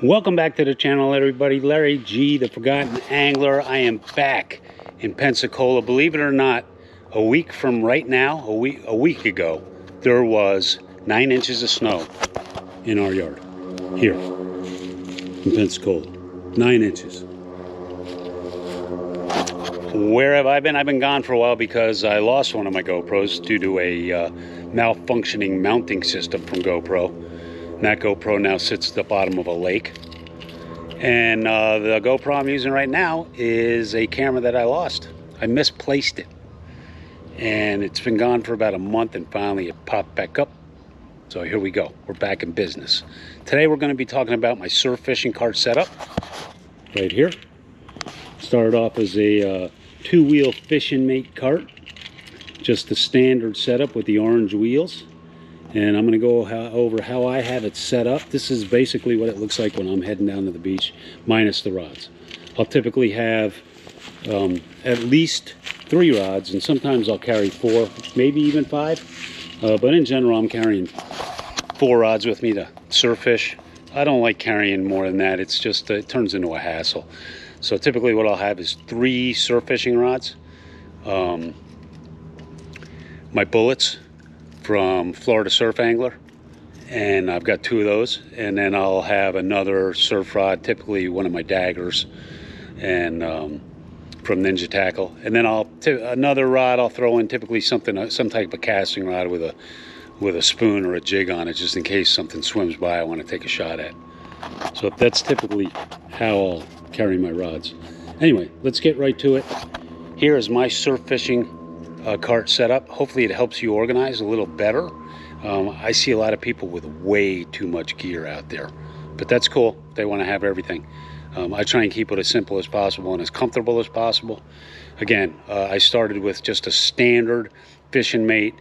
Welcome back to the channel, everybody. Larry G, the Forgotten Angler. I am back in Pensacola. Believe it or not, a week from right now, a week ago, there was 9 inches of snow in our yard here in Pensacola. 9 inches. Where have I been? I've been gone for a while because I lost one of my GoPros due to a malfunctioning mounting system from GoPro. And that GoPro now sits at the bottom of a lake. And the GoPro I'm using right now is a camera that I lost. I misplaced it. And it's been gone for about a month, and finally it popped back up. So here we go. We're back in business. Today we're going to be talking about my surf fishing cart setup. Right here. Started off as a two-wheel fishing mate cart. Just the standard setup with the orange wheels. And I'm going to go over how I have it set up. This is basically what it looks like when I'm heading down to the beach, minus the rods. I'll typically have at least 3 rods, and sometimes I'll carry 4, maybe even 5. But in general, I'm carrying 4 rods with me to surf fish. I don't like carrying more than that. It's just, it turns into a hassle. So typically what I'll have is 3 surf fishing rods. My bullets from Florida Surf Angler, and I've got 2 of those, and then I'll have another surf rod, typically one of my daggers, and from Ninja Tackle, and then another rod I'll throw in, typically some type of casting rod with a spoon or a jig on it, just in case something swims by I want to take a shot at. So that's typically how I'll carry my rods. Anyway, let's get right to it. Here is my surf fishing cart setup. Hopefully it helps you organize a little better. I see a lot of people with way too much gear out there, but that's cool. They want to have everything. I try and keep it as simple as possible and as comfortable as possible. Again, I started with just a standard fishing mate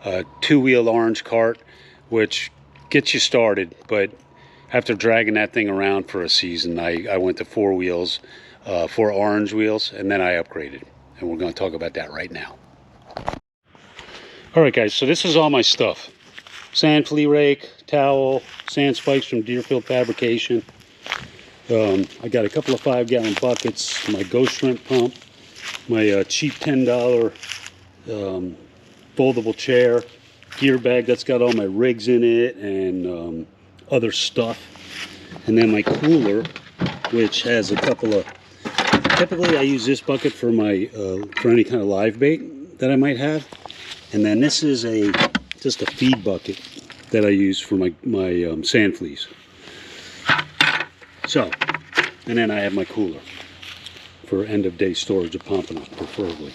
2-wheel orange cart, which gets you started, but after dragging that thing around for a season, I went to 4 wheels, 4 orange wheels, and then I upgraded, and we're going to talk about that right now. Alright guys, so this is all my stuff. Sand flea rake, towel, sand spikes from Deerfield Fabrication. I got a couple of 5-gallon buckets, my ghost shrimp pump, my cheap $10 foldable chair, gear bag that's got all my rigs in it and other stuff. And then my cooler, which has a couple of, typically I use this bucket for my for any kind of live bait that I might have. And then this is just a feed bucket that I use for my sand fleas. So, and then I have my cooler for end of day storage of pompano, preferably.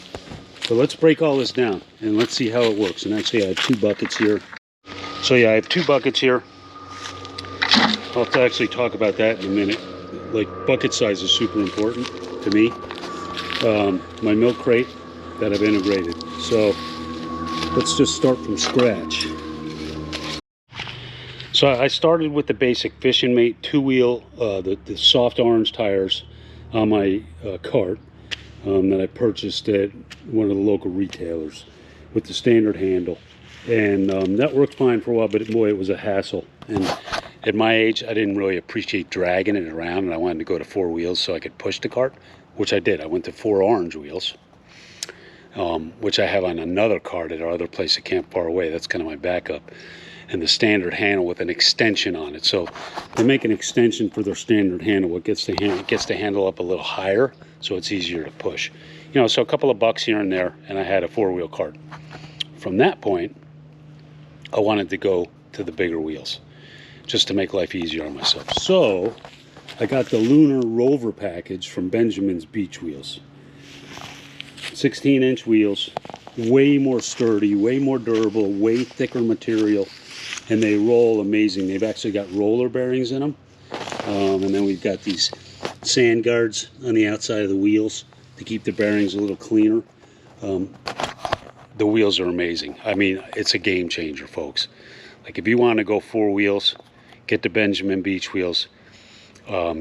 So let's break all this down and let's see how it works. And actually I have 2 buckets here. So yeah, I have 2 buckets here. I'll have to actually talk about that in a minute. Like, bucket size is super important to me. My milk crate that I've integrated. So let's just start from scratch. So I started with the basic fishing mate 2-wheel, the soft orange tires on my cart that I purchased at one of the local retailers with the standard handle. And that worked fine for a while, but boy, it was a hassle. And at my age, I didn't really appreciate dragging it around, and I wanted to go to 4 wheels so I could push the cart, which I did. I went to 4 orange wheels. Which I have on another cart at our other place at Camp Far Away. That's kind of my backup. And the standard handle with an extension on it. So they make an extension for their standard handle. It gets the handle up a little higher, so it's easier to push. You know, so a couple of bucks here and there, and I had a 4-wheel cart. From that point, I wanted to go to the bigger wheels, just to make life easier on myself. So I got the Lunar Rover package from Benjamin's Beach Wheels. 16-inch wheels, way more sturdy, way more durable, way thicker material, and they roll amazing. They've actually got roller bearings in them, and then we've got these sand guards on the outside of the wheels to keep the bearings a little cleaner. The wheels are amazing. I mean, it's a game changer, folks. Like, if you want to go 4 wheels, get the Benjamin Beach Wheels.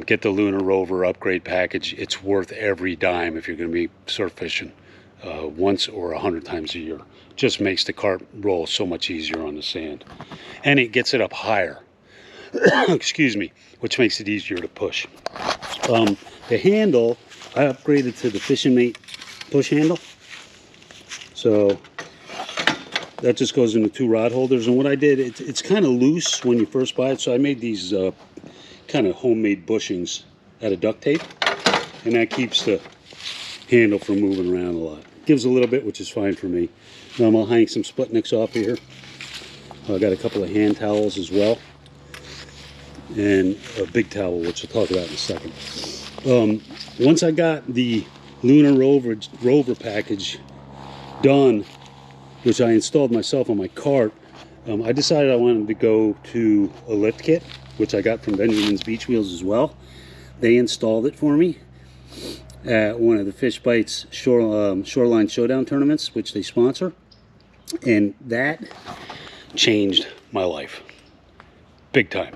Get the Lunar Rover upgrade package. It's worth every dime if you're going to be surf fishing once or 100 times a year. Just makes the cart roll so much easier on the sand, and it gets it up higher. excuse me, which makes it easier to push. The handle, I upgraded to the Fishing Mate push handle. So that just goes into 2 rod holders. And what I did, it's kind of loose when you first buy it. So I made these kind of homemade bushings out of duct tape. And that keeps the handle from moving around a lot. Gives a little bit, which is fine for me. I'll hang some split nicks off here. I got a couple of hand towels as well. And a big towel, which we'll talk about in a second. Once I got the Lunar Rover package done, which I installed myself on my cart, I decided I wanted to go to a lift kit, which I got from Benjamin's Beach Wheels as well. They installed it for me at one of the Fishbites Shoreline Showdown tournaments, which they sponsor. And that changed my life. Big time.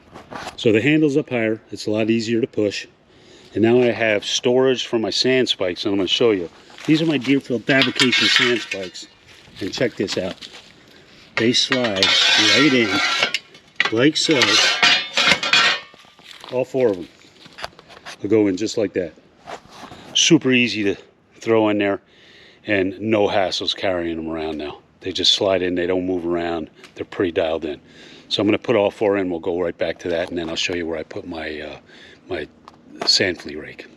So the handle's up higher. It's a lot easier to push. And now I have storage for my sand spikes, and I'm going to show you. These are my Deerfield Fabrication sand spikes. And check this out. They slide right in, like so. All 4 of them. They'll go in just like that. Super easy to throw in there, and no hassles carrying them around now. They just slide in, they don't move around. They're pretty dialed in. So I'm going to put all 4 in. We'll go right back to that, and then I'll show you where I put my my sand flea rake.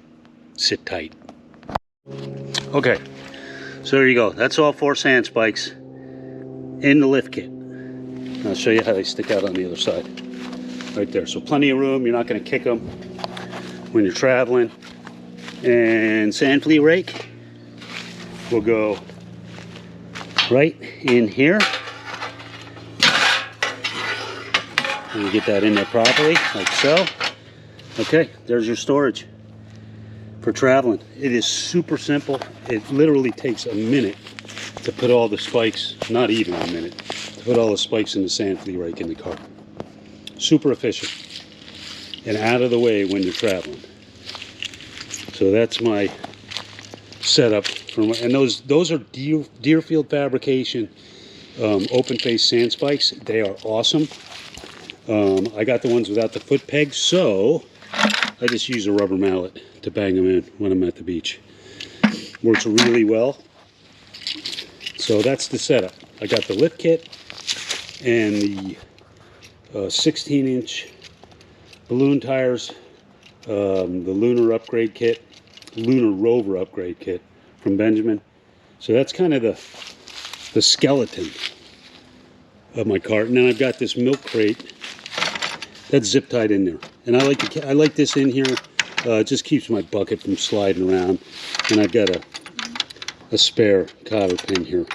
Sit tight. Okay, so there you go. That's all 4 sand spikes in the lift kit. I'll show you how they stick out on the other side. Right there. So plenty of room. You're not going to kick them when you're traveling. And sand flea rake will go right in here. And you get that in there properly, like so. Okay, there's your storage for traveling. It is super simple. It literally takes a minute to put all the spikes, not even a minute, to put all the spikes in the sand flea rake in the car. Super efficient and out of the way when you're traveling. So that's my setup for my, and those are Deerfield Fabrication open face sand spikes. They are awesome. I got the ones without the foot pegs, so I just use a rubber mallet to bang them in when I'm at the beach. Works really well. So that's the setup. I got the lift kit and the 16-inch balloon tires, the Lunar upgrade kit, Lunar Rover upgrade kit from Benjamin. So that's kind of the skeleton of my cart. And then I've got this milk crate that's zip tied in there. And I like this in here. It just keeps my bucket from sliding around. And I've got a spare cotter pin here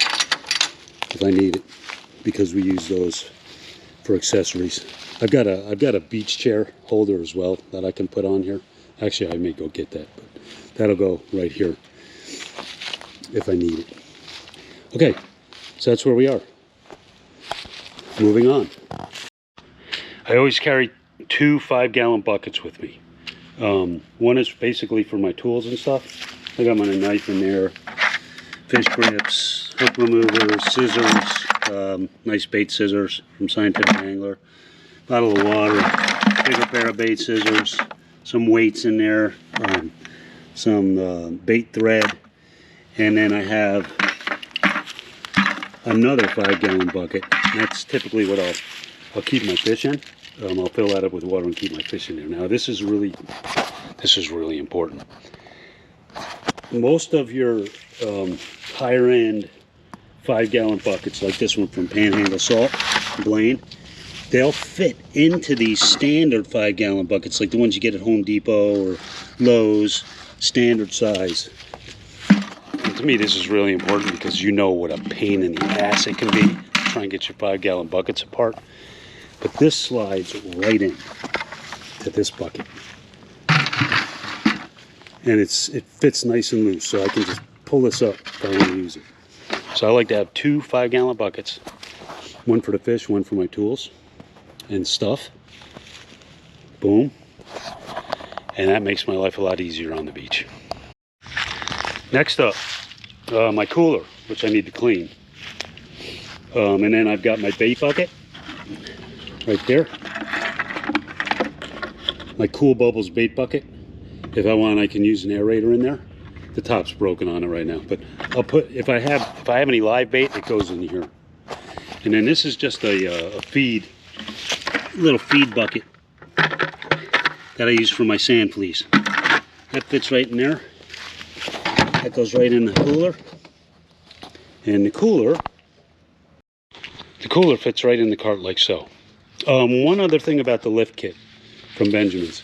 if I need it, because we use those for accessories. I've got a beach chair holder as well that I can put on here. Actually, I may go get that, but that'll go right here if I need it. Okay, so that's where we are. Moving on. I always carry 2 5-gallon buckets with me. One is basically for my tools and stuff. I got my knife in there, fish grips, hook removers, scissors, nice bait scissors from Scientific Angler, bottle of water, bigger pair of bait scissors, some weights in there, some bait thread, and then I have another 5-gallon bucket. That's typically what I'll keep my fish in. I'll fill that up with water and keep my fish in there. Now this is really important. Most of your higher end 5-gallon buckets, like this one from Panhandle Salt, Blaine, they'll fit into these standard 5-gallon buckets, like the ones you get at Home Depot or Lowe's, standard size. And to me, this is really important because you know what a pain in the ass it can be to try and get your 5-gallon buckets apart. But this slides right in to this bucket. And it fits nice and loose, so I can just pull this up if I want to use it. So I like to have 2 5-gallon buckets. One for the fish, one for my tools and stuff. Boom. And that makes my life a lot easier on the beach. Next up, my cooler, which I need to clean. And then I've got my bait bucket right there. my Cool Bubbles bait bucket. If I want, I can use an aerator in there. The top's broken on it right now, but I'll put, if I have any live bait, it goes in here. And then this is just a little feed bucket that I use for my sand fleas. That fits right in there. That goes right in the cooler. And the cooler fits right in the cart like so. One other thing about the lift kit from Benjamin's.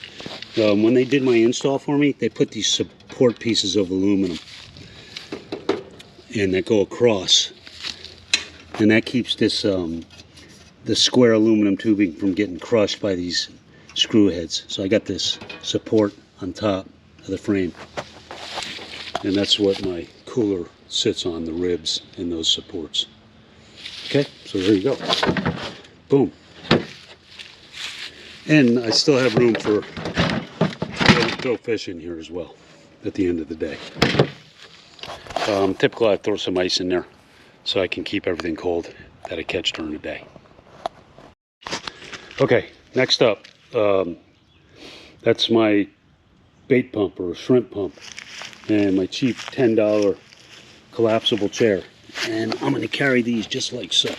When they did my install for me, they put these support pieces of aluminum and that go across. And that keeps this, the square aluminum tubing from getting crushed by these screw heads. So I got this support on top of the frame. And that's what my cooler sits on, the ribs and those supports. Okay, so there you go. Boom. And I still have room for go fishing here as well at the end of the day. Typically I throw some ice in there so I can keep everything cold that I catch during the day. Okay, next up, that's my bait pump or shrimp pump and my cheap $10 collapsible chair. And I'm going to carry these just like so.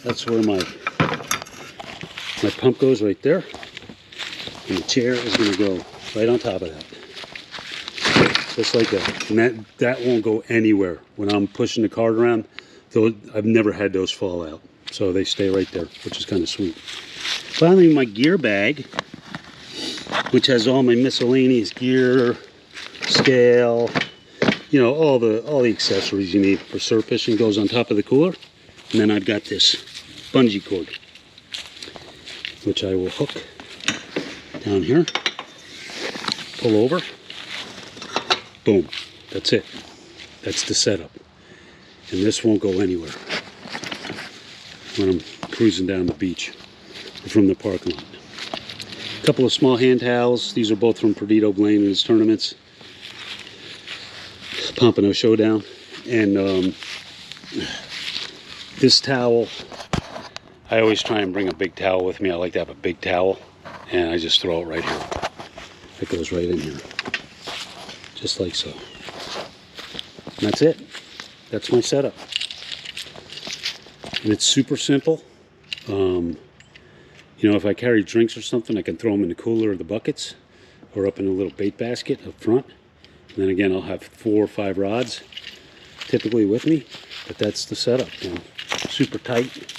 That's where my pump goes, right there. And the chair is going to go right on top of that. Just like that. And that won't go anywhere. When I'm pushing the cart around, I've never had those fall out. So they stay right there, which is kind of sweet. Finally, my gear bag, which has all my miscellaneous gear, scale, you know, all the accessories you need for surf fishing, goes on top of the cooler. And then I've got this bungee cord, which I will hook down here, pull over, boom, that's it. That's the setup. And this won't go anywhere when I'm cruising down the beach from the parking lot. A couple of small hand towels. These are both from Perdido Blaine in his tournaments. Pompano Showdown. And this towel, I always try and bring a big towel with me. I like to have a big towel. And I just throw it right here. It goes right in here. Just like so. And that's it. That's my setup. And it's super simple. You know, if I carry drinks or something, I can throw them in the cooler or the buckets, or up in a little bait basket up front. And then again, I'll have 4 or 5 rods typically with me. But that's the setup. And super tight,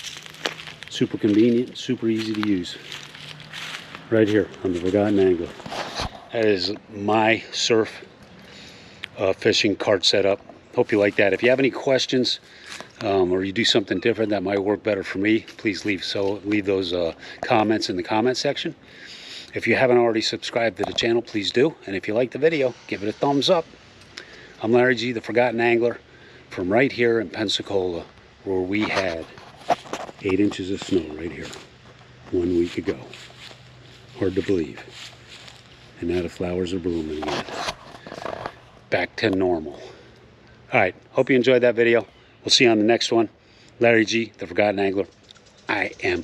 super convenient, super easy to use. Right here on the Forgotten Angler. That is my surf fishing cart setup. Hope you like that. If you have any questions or you do something different that might work better for me, please leave those comments in the comment section. If you haven't already subscribed to the channel, please do. And if you like the video, give it a thumbs up. I'm Larry G, the Forgotten Angler, from right here in Pensacola, where we had 8 inches of snow right here 1 week ago. Hard to believe. And now the flowers are blooming again. Back to normal. Alright, hope you enjoyed that video. We'll see you on the next one. Larry G, the Forgotten Angler. I am